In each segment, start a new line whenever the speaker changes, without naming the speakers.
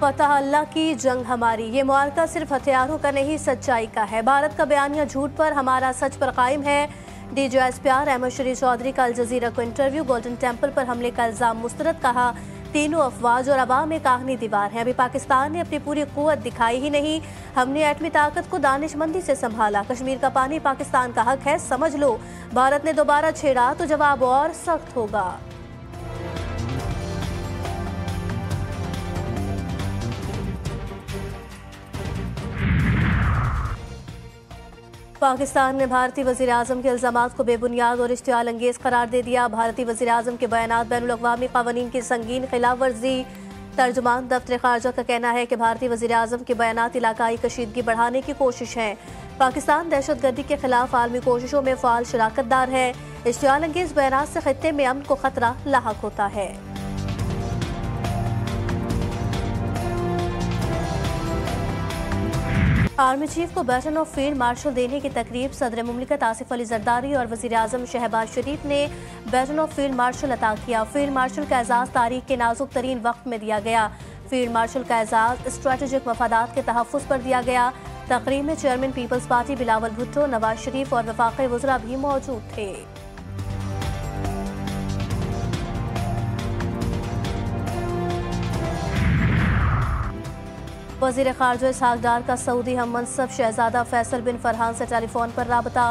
फतह अल्लाह की जंग हमारी, ये मुआरका सिर्फ हथियारों का नहीं सच्चाई का है। भारत का बयानिया झूठ पर, हमारा सच पर कायम है। DGSPR अहमद शरीफ चौधरी का अल जजीरा को इंटरव्यू। गोल्डन टेम्पल पर हमले का इल्जाम मुस्तरद, कहा तीनों अफवाज और अवाम एक आखनी दीवार है। अभी पाकिस्तान ने अपनी पूरी कुव्वत दिखाई ही नहीं। हमने एटमी ताकत को दानिशमंदी से संभाला। कश्मीर का पानी पाकिस्तान का हक है, समझ लो। भारत ने दोबारा छेड़ा तो जवाब और सख्त होगा। पाकिस्तान ने भारतीय वज़ीर आज़म के इल्ज़ामात को बेबुनियाद और इश्तियाल अंगेज़ करार दे दिया। भारतीय वज़ीर आज़म के बयानात बैनुल-अक़वामी क़वानीन की संगीन खिलाफ वर्जी। तर्जुमान दफ्तर ख़ारजा का कहना है कि भारतीय वज़ीर आज़म के बयानात इलाकाई कशीदगी बढ़ाने की कोशिश है। पाकिस्तान दहशतगर्दी के खिलाफ आलमी कोशिशों में फ़ाल शराकतदार है। इश्तियाल अंगेज़ बयानात से खित्ते में अमन को खतरा लाहक होता है। आर्मी चीफ को बैटन ऑफ फील्ड मार्शल देने की तकरीब सदर मुमलिकत आसिफ अली जरदारी और वज़ीर आज़म शहबाज शरीफ ने बैटन ऑफ फील्ड मार्शल अता किया। फील्ड मार्शल का एजाज़ तारीख के नाजुक तरीन वक्त में दिया गया। फील्ड मार्शल का एजाज़ स्ट्रेटेजिक मफादात के तहफ़्फ़ुज़ पर दिया गया। तकरीब में chairman Peoples Party Bilawal Bhutto, Nawaz Sharif और वफाक़ी वज़रा भी मौजूद थे। वज़ीर ख़ारजा इसहाक़ डार का सऊदी हम मनसब शहज़ादा फैसल बिन फरहान से टेलीफोन पर राबता।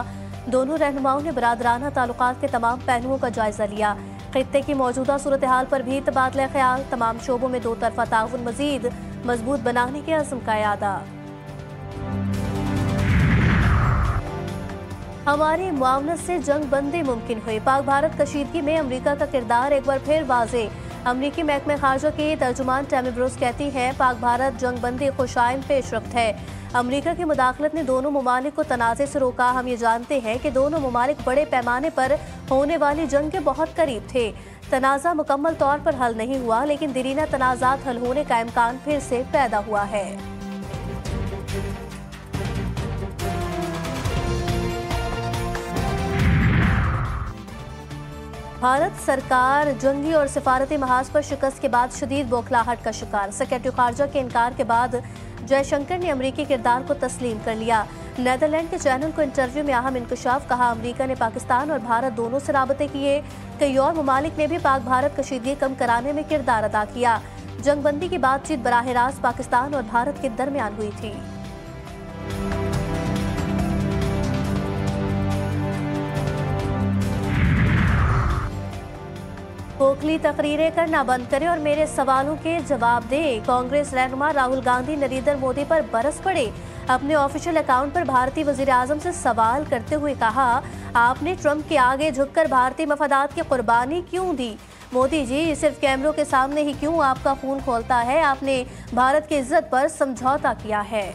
दोनों रहनुमाओं ने बरादराना ताल्लुकात के तमाम पहलुओं का जायज़ा लिया। खित्ते की मौजूदा सूरत हाल पर भी तबादला ख्याल। तमाम शोबों में दो तरफ़ा ताउन मज़ीद मजबूत बनाने के अज़्म का इरादा। हमारी मुआवनत से जंग बंदी मुमकिन हुई। पाक भारत कशीदगी में अमरीका का किरदार एक बार फिर वाज़े। अमरीकी महकमे खारजा की तर्जुमान टैमी ब्रूस कहती हैं, पाक भारत जंग बंदी खुशाइन पेशरफ्त है। अमरीका की मुदाखलत ने दोनों ममालिक को तनाज़े से रोका। हम ये जानते हैं कि दोनों ममालिक बड़े पैमाने पर होने वाली जंग के बहुत करीब थे। तनाज़ा मुकम्मल तौर पर हल नहीं हुआ, लेकिन दरीना तनाज़ात हल होने का इम्कान फिर से पैदा हुआ है। भारत सरकार जंगी और सिफारती महाज पर शिकस्त के बाद शदीद बौखलाहट का शिकार। सेक्रेटरी खारजा के इनकार के बाद जयशंकर ने अमरीकी किरदार को तस्लीम कर लिया। नेदरलैंड के चैनल को इंटरव्यू में अहम इंकशाफ, कहा अमरीका ने पाकिस्तान और भारत दोनों से राबते किए। कई और ममालिक ने भी पाक भारत कशीदगी कम कराने में किरदार अदा किया। जंगबंदी की बातचीत बराह रास्त पाकिस्तान और भारत के दरमियान हुई थी। खोखली तकरीरें करना बंद करें और मेरे सवालों के जवाब दें। कांग्रेस रहनुमा राहुल गांधी नरेंद्र मोदी पर बरस पड़े। अपने ऑफिशियल अकाउंट पर भारतीय वजीर आजम से सवाल करते हुए कहा, आपने ट्रंप के आगे झुककर भारतीय मफादात की कुर्बानी क्यों दी? मोदी जी, सिर्फ कैमरों के सामने ही क्यों आपका खून खौलता है? आपने भारत की इज्जत पर समझौता किया है।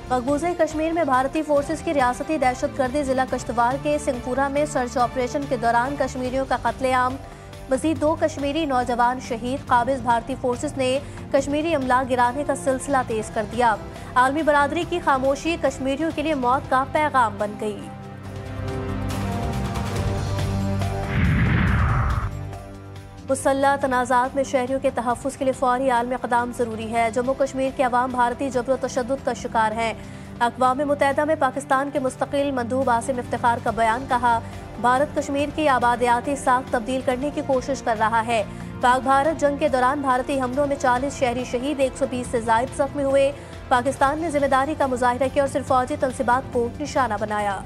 मकबूज़े कश्मीर में भारतीय फोर्सेस की रियासती दहशतगर्दी जिला कश्तवार के सिंहपुरा में सर्च ऑपरेशन के दौरान कश्मीरियों का कत्लेआम। मज़ीद 2 कश्मीरी नौजवान शहीद। काबिज भारतीय फोर्सेस ने कश्मीरी अमला गिराने का सिलसिला तेज कर दिया। आलमी बरादरी की खामोशी कश्मीरियों के लिए मौत का पैगाम बन गई। मुसल्लह तनाज़ात में शहरियों के तहफ़्फ़ुज़ के लिए फ़ौरी आलमी इक़दाम ज़रूरी है। जम्मू कश्मीर के अवाम भारतीय जबर तशद्दुद का शिकार हैं। अक़वाम मुत्तहिदा में पाकिस्तान के मुस्तक़िल मंदूब आसिम इफ्तिखार का बयान, कहा भारत कश्मीर की आबादियाती साख तब्दील करने की कोशिश कर रहा है। पाक भारत जंग के दौरान भारतीय हमलों में 40 शहरी शहीद, 120 से ज़ायद ज़ख्मी हुए। पाकिस्तान ने जिम्मेदारी का मुज़ाहिरा किया और सिर्फ फ़ौजी तनसीबात को निशाना बनाया।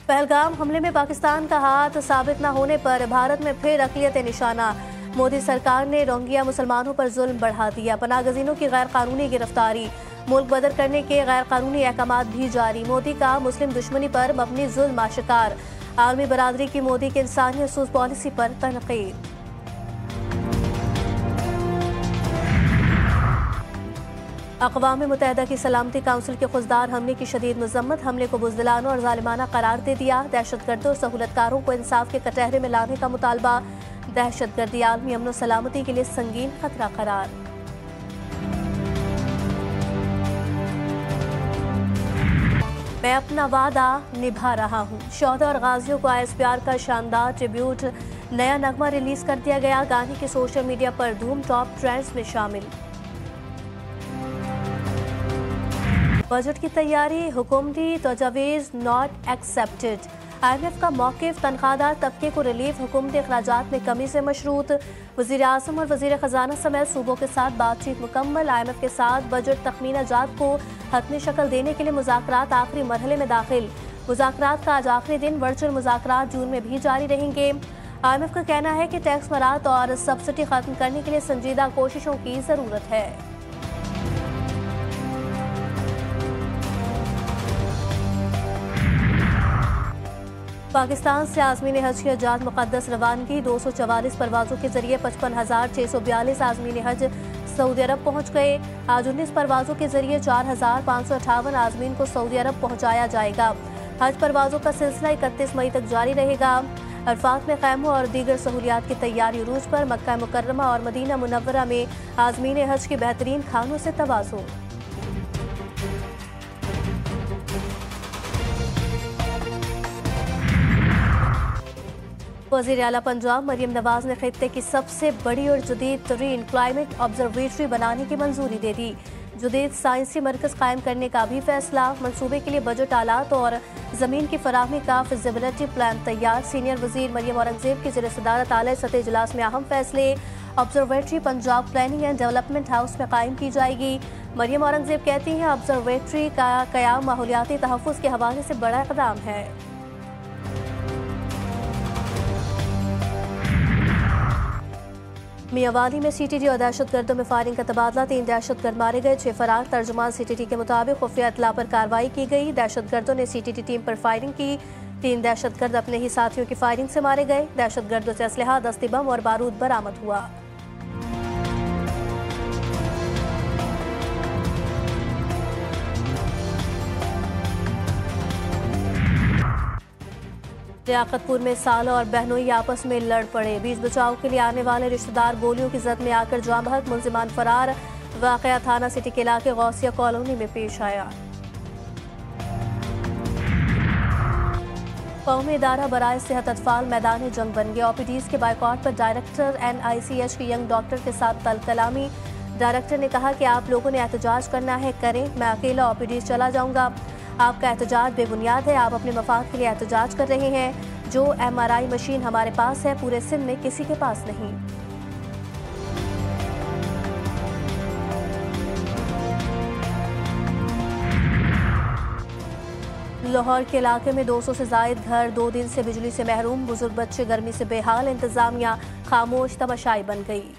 पहलगाम हमले में पाकिस्तान का हाथ साबित न होने पर भारत में फिर अक़लियत निशाना। मोदी सरकार ने रोहिंग्या मुसलमानों पर जुल्म बढ़ा दिया। पनाहगज़ीनों की गैर कानूनी गिरफ्तारी, मुल्क बदर करने के गैर कानूनी अहकामात भी जारी। मोदी का मुस्लिम दुश्मनी पर मबनी जुल्म आशिकार। आलमी बरादरी की मोदी की इंसानियत सूज़ पॉलिसी पर तनक़ीद। अक़वाम मुत्तहिदा की सलामती काउंसिल के खुजदार हमले की शदीद मज़म्मत। हमले को बुज़दिलाना और ज़ालिमाना करार दे दिया। दहशतगर्दों और सहूलतकारों को इंसाफ के कटहरे में लाने का मुतालबा। दहशतगर्दी आलमी अमन और सलामती के लिए संगीन खतरा करार। मैं अपना वादा निभा रहा हूँ। शोहदा और गाजियों को ISPR का शानदार ट्रिब्यूट, नया नगमा रिलीज कर दिया गया। गाने की सोशल मीडिया पर धूम, टॉप ट्रेंड्स में शामिल। बजट की तैयारी, हुकूमती तजवीज़ नॉट एक्सेप्टेड। IMF का मौक़िफ़, तनख्वाहदार तबके को रिलीफ, हुकूमती अखराजात में कमी से मशरूत। वज़ीर आज़म और वज़ीर ख़जाना समेत सूबों के साथ बातचीत मुकम्मल। IMF के साथ बजट तखमीना जात को हतमी शक्ल देने के लिए मुज़ाकरात आखिरी मरहले में दाखिल। मुज़ाकरात का आज आखिरी दिन, वर्चुअल मुज़ाकरात जून में भी जारी रहेंगे। IMF का कहना है कि टैक्स मराहत और सब्सिडी खत्म करने के लिए संजीदा कोशिशों की ज़रूरत है। पाकिस्तान से आज़मीन हज की हजात मुक़द्दस रवानगी, 244 परवाज़ों के जरिए 55,642 आज़मीन हज सऊदी अरब पहुँच गए। आज 19 परवाज़ों के जरिए 4,558 आज़मीन को सऊदी अरब पहुँचाया जाएगा। हज परवाज़ों का सिलसिला 31 मई तक जारी रहेगा। अरफात में खैमों और दीगर सहूलियात की तैयारी उरूज पर। मक्का मुकर्रमा और मदीना मुनव्वरा में आज़मीन हज के बेहतरीन खानों से तवाज़ुन। वज़ीर आला पंजाब मरियम नवाज ने खित्ते की सबसे बड़ी और जदीद तरीन क्लाइमेट ऑब्जर्वेटरी बनाने की मंजूरी दे दी। जदीद साइंसी मरकज़ कायम करने का भी फैसला। मंसूबे के लिए बजट आलात और ज़मीन की फराहमी का फिजिबिलिटी प्लान तैयार। सीनियर वज़ीर मरियम औरंगज़ेब की ज़ेर सदारत आला सतह इजलास में अहम फैसले। Observatory Punjab planning and development house में कायम की जाएगी। मरियम औरंगज़ेब कहती हैं, ऑब्जर्वेटरी का क़याम माहौलियाती तहफ़्फ़ुज़ के हवाले से बड़ा इक़दाम है। मियांवाली में CTT और दहशतगर्दों में फायरिंग का तबादला, 3 दहशतगर्द मारे गए, 6 फरार। तर्जुमान CTT के मुताबिक खुफिया इत्तला पर कार्रवाई की गई। दहशतगर्दों ने CTT टीम पर फायरिंग की। 3 दहशतगर्द अपने ही साथियों की फायरिंग से मारे गए। दहशतगर्दों से असलहा, दस्ती बम और बारूद बरामद हुआ। लियाकतपुर में सालों और बहनोई आपस में लड़ पड़े। बीच बचाव के लिए आने वाले रिश्तेदार गोलियों की जद में आकर जाम बहक, मुलजिमान फरार। वाक़या थाना सिटी के इलाके गौसिया कॉलोनी में पेश आया। कौमी इदारा बराए सेहत अतफाल मैदान जंग बन गया। OPDs के बाइकआउट पर डायरेक्टर NICH के यंग डॉक्टर के साथ तल कलामी। डायरेक्टर ने कहा कि आप लोगों ने एहतजाज करना है, करें, मैं अकेला OPDs चला जाऊंगा। आपका एहतजाज बेबुनियाद है, आप अपने मफाद के लिए एहतजाज कर रहे हैं। जो MRI मशीन हमारे पास है, पूरे सिंध में किसी के पास नहीं। लाहौर के इलाके में 200 से जायद घर 2 दिन से बिजली से महरूम। बुजुर्ग बच्चे गर्मी से बेहाल। इंतजामिया खामोश तमाशाई बन गई।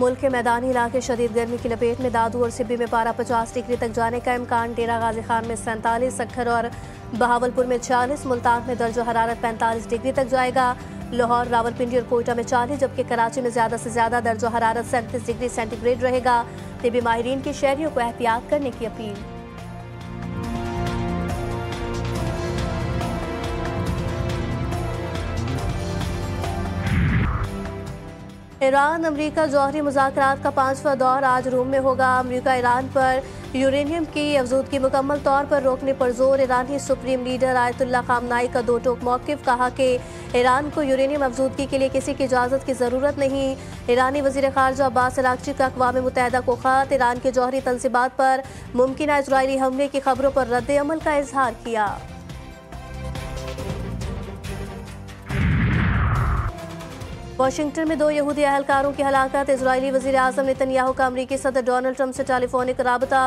मुल्क के मैदानी इलाके शदीद गर्मी की लपेट में। दादू और सिब्बी में पारा 50 डिग्री तक जाने का इम्कान। डेरा गाजी खान में 47, सक्खर और बहावलपुर में 46, मुल्तान में दर्ज हरारत 45 डिग्री तक जाएगा। लाहौर, रावलपिंडी और कोयटा में 40, जबकि कराची में ज़्यादा से ज़्यादा दर्ज हरारत 37 डिग्री सेंटीग्रेड रहेगा। तिबी माहिरीन की शहरियों को एहतियात करने की अपील। ईरान अमरीका जौहरी मुज़ाकरात का 5वां दौर आज रोम में होगा। अमरीका ईरान पर यूरेनियम की अफजूदगी मुकम्मल तौर पर रोकने पर जोर। ईरानी सुप्रीम लीडर आयतुल्ला खामनाई का 2 टोक मौक़िफ़। कहा कि ईरान को यूरेनियम अफजूदगी के लिए किसी की इजाज़त की ज़रूरत नहीं। ईरानी वज़ीर ख़ारजा अब्बास अराग़ची का अक़वाम मुत्तहिदा को ख़त। ईरान के जौहरी तंज़ीबात पर मुमकिन इज़राइली हमले की खबरों पर रद्द अमल का इजहार किया। वाशिंगटन में 2 यहूदी अहलकारों की हलाकत। इजरायली वज़ीर आज़म नेतन्याहू का अमरीकी सदर डोनाल्ड ट्रंप से टेलीफोनिक राबता।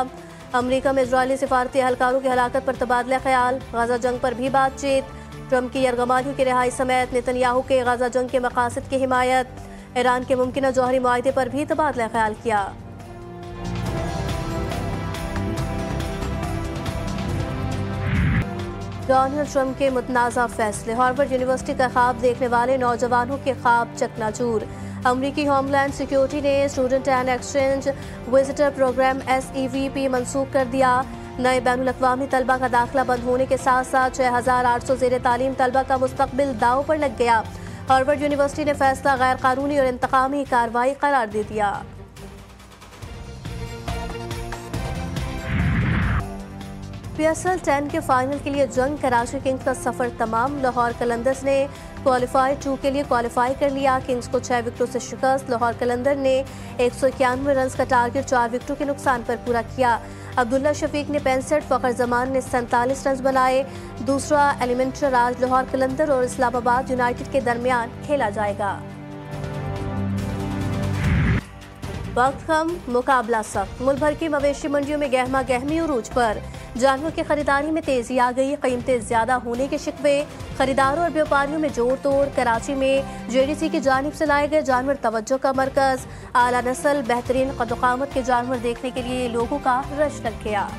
अमरीका में इजरायली सिफारती अहलकारों की हलाकत पर तबादला ख्याल। गजा जंग पर भी बातचीत। ट्रंप की यरगमालियों की रिहाई समेत नेतन्याहू के गजा जंग के मकासद की हिमायत। ईरान के मुमकिन जौहरी मुआहदे पर भी तबादला ख्याल किया। डोनाल्ड ट्रंप के मुतनाज़ा फैसले। हार्वर्ड यूनिवर्सिटी का ख्वाब देखने वाले नौजवानों के ख्वाब चकनाचूर। अमरीकी होमलैंड सिक्योरिटी ने student and exchange visitor program SEVP मनसूख कर दिया। नए बैनुल-अक़वामी तलबा का दाखिला बंद होने के साथ साथ 6,800 ज़ेर तालीम तलबा का मुस्तकबिल दाव पर लग गया। हार्वर्ड यूनिवर्सिटी ने फैसला गैर कानूनी और इंतकामी कार्रवाई करार दे दिया। IPSL 10 के फाइनल के लिए जंग। कराची किंग्स का सफर तमाम। लाहौर कलंदर्स ने क्वालिफाई 2 के लिए क्वालिफाई कर लिया। किंग्स को 6 विकेटों से शिकस्त। लाहौर कलंदर ने 191 रन का टारगेट 4 विकेटों के नुकसान पर पूरा किया। अब्दुल्ला शफीक ने 65, फखर जमान ने 47 रन बनाए। दूसरा एलिमेंटर आज लाहौर कलंदर और इस्लामाबाद यूनाइटेड के दरमियान खेला जाएगा। वक्त कम, मुकाबला सख्त। मुल्क भर की मवेशी मंडियों में गहमा गहमी उरूज पर। जानवर की खरीदारी में तेजी आ गई। कीमतें ज्यादा होने के शिकवे। खरीदारों और व्यापारियों में जोड़ तोड़। कराची में JDC की जानिब से लाए गए जानवर तवज्जो का मरकज। आला नस्ल बेहतरीन कद-ओ-क़ामत के जानवर देखने के लिए लोगों का रश लग गया।